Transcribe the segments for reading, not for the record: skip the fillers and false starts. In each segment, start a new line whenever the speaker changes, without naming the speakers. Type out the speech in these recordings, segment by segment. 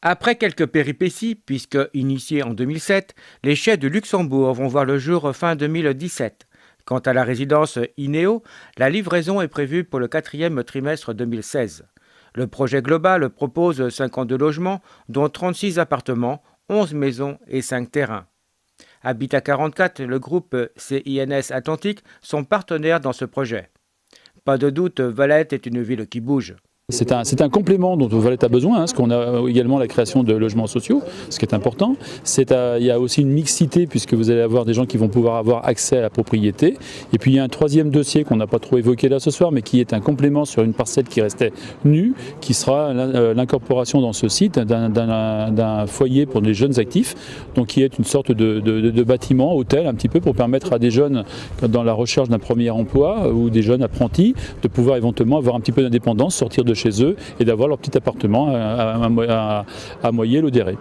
Après quelques péripéties, puisque initiés en 2007, les chais de Luxembourg vont voir le jour fin 2017. Quant à la résidence INEO, la livraison est prévue pour le quatrième trimestre 2016. Le projet global propose 52 logements, dont 36 appartements, 11 maisons et 5 terrains. Habitat 44, le groupe CINS Atlantique sont partenaires dans ce projet. Pas de doute, Valette est une ville qui bouge.
C'est un complément dont Valette a besoin, parce qu'on a également la création de logements sociaux, ce qui est important. Il y a aussi une mixité, puisque vous allez avoir des gens qui vont pouvoir avoir accès à la propriété. Et puis il y a un troisième dossier qu'on n'a pas trop évoqué là ce soir, mais qui est un complément sur une parcelle qui restait nue, qui sera l'incorporation dans ce site d'un foyer pour des jeunes actifs, donc qui est une sorte de bâtiment, hôtel un petit peu, pour permettre à des jeunes dans la recherche d'un premier emploi ou des jeunes apprentis de pouvoir éventuellement avoir un petit peu d'indépendance, sortir de chez eux et d'avoir leur petit appartement à loyer modéré.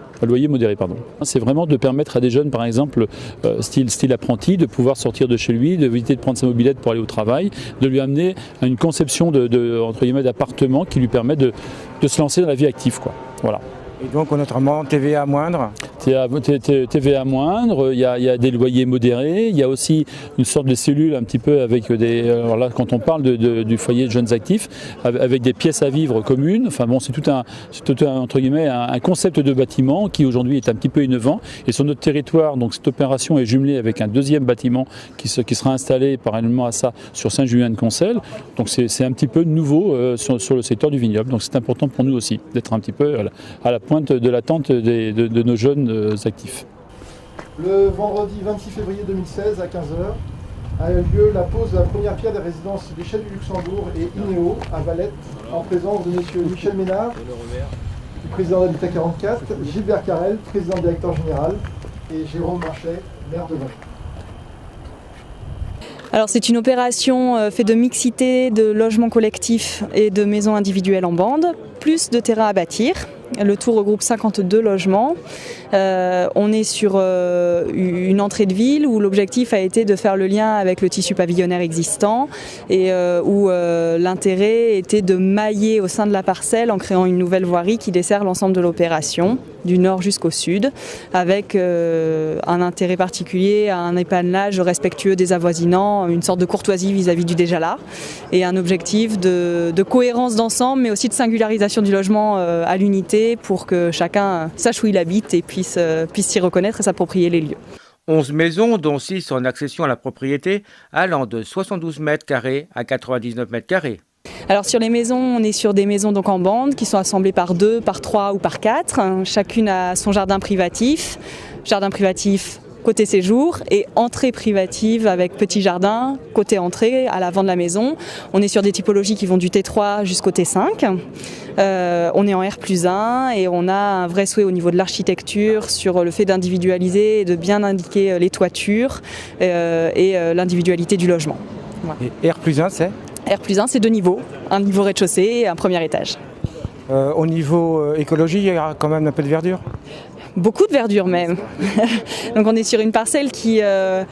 C'est vraiment de permettre à des jeunes, par exemple, style apprenti, de pouvoir sortir de chez lui, d'éviter de prendre sa mobilette pour aller au travail, de lui amener une conception entre guillemets d'appartement qui lui permet de se lancer dans la vie active, quoi. Voilà.
Et donc, notamment TVA moindre.
TVA moindre, il y a des loyers modérés, il y a aussi une sorte de cellule un petit peu avec alors là, quand on parle du foyer de jeunes actifs, avec des pièces à vivre communes. Enfin bon, c'est tout un entre guillemets un concept de bâtiment qui aujourd'hui est un petit peu innovant. Et sur notre territoire, donc cette opération est jumelée avec un deuxième bâtiment qui sera installé parallèlement à ça sur Saint-Julien-de-Concelles. Donc c'est un petit peu nouveau sur le secteur du vignoble. Donc c'est important pour nous aussi d'être un petit peu à la pointe de l'attente de nos jeunes actifs.
Le vendredi 26 février 2016 à 15h a eu lieu la pose de la première pierre des résidences des Chais du Luxembourg et INEO à Valette en présence de messieurs Michel Ménard, président d'Habitat 44, Gilbert Carrel, président directeur général, et Jérôme Marchais, maire de Valette.
Alors c'est une opération faite de mixité, de logements collectifs et de maisons individuelles en bande, plus de terrains à bâtir. Le tout regroupe 52 logements. On est sur une entrée de ville où l'objectif a été de faire le lien avec le tissu pavillonnaire existant et où l'intérêt était de mailler au sein de la parcelle en créant une nouvelle voirie qui dessert l'ensemble de l'opération, du nord jusqu'au sud, avec un intérêt particulier à un épanelage respectueux des avoisinants, une sorte de courtoisie vis-à-vis du déjà là, et un objectif de cohérence d'ensemble, mais aussi de singularisation du logement à l'unité pour que chacun sache où il habite et puisse s'y reconnaître et s'approprier les lieux.
11 maisons, dont 6 en accession à la propriété, allant de 72 mètres carrés à 99 mètres carrés.
Alors sur les maisons, on est sur des maisons donc en bande qui sont assemblées par 2, par 3 ou par 4. Chacune a son jardin privatif côté séjour et entrée privative avec petit jardin côté entrée à l'avant de la maison. On est sur des typologies qui vont du T3 jusqu'au T5. On est en R+1 et on a un vrai souhait au niveau de l'architecture sur le fait d'individualiser et de bien indiquer les toitures et l'individualité du logement.
Voilà. Et R+1 c'est ?
R+1 c'est 2 niveaux, un niveau rez-de-chaussée et un premier étage.
Au niveau écologie, il y a quand même un peu de verdure ?
Beaucoup de verdure même. Donc on est sur une parcelle qui est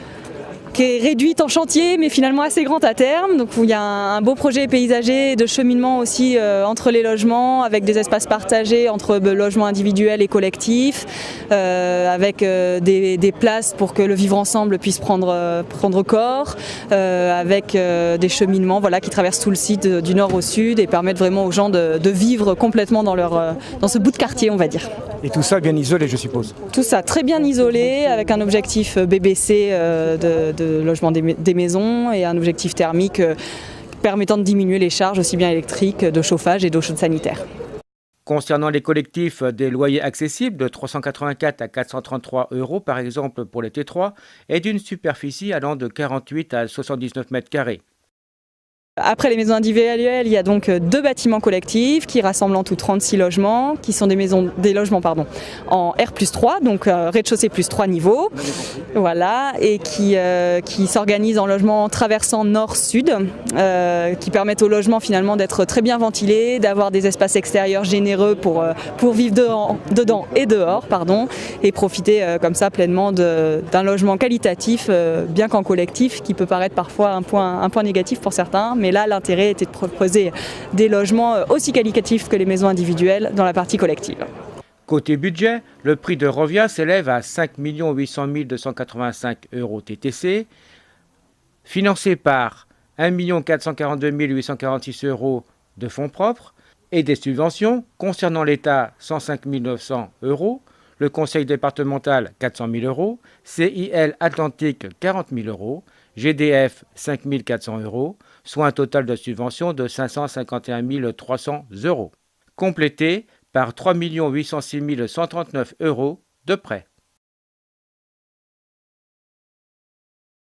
réduite en chantier mais finalement assez grande à terme, donc où il y a un beau projet paysager de cheminement aussi entre les logements avec des espaces partagés entre logements individuels et collectifs, avec des places pour que le vivre ensemble puisse prendre corps, avec des cheminements qui traversent tout le site du nord au sud et permettent vraiment aux gens de vivre complètement dans ce bout de quartier, on va dire.
Et tout ça bien isolé, je suppose.
Tout ça très bien isolé avec un objectif BBC de logement des maisons et un objectif thermique permettant de diminuer les charges aussi bien électriques, de chauffage et d'eau chaude sanitaire.
Concernant les collectifs, des loyers accessibles de 384 à 433 € par exemple pour les T3 et d'une superficie allant de 48 à 79 mètres carrés.
Après les maisons individuelles, il y a donc 2 bâtiments collectifs qui rassemblent en tout 36 logements, qui sont des logements en R+3, donc rez-de-chaussée plus 3 niveaux, voilà, et qui s'organisent en logements traversant nord-sud, qui permettent aux logements finalement d'être très bien ventilés, d'avoir des espaces extérieurs généreux pour vivre dedans et dehors, et profiter comme ça pleinement d'un logement qualitatif, bien qu'en collectif, qui peut paraître parfois un point négatif pour certains, mais là l'intérêt était de proposer des logements aussi qualitatifs que les maisons individuelles dans la partie collective.
Côté budget, le prix de revient s'élève à 5 800 285 € TTC, financé par 1 442 846 € de fonds propres et des subventions concernant l'État 105 900 €, le Conseil départemental 400 000 €, CIL Atlantique 40 000 €, GDF 5 400 €, soit un total de subventions de 551 300 €, complété par 3 806 139 € de prêts.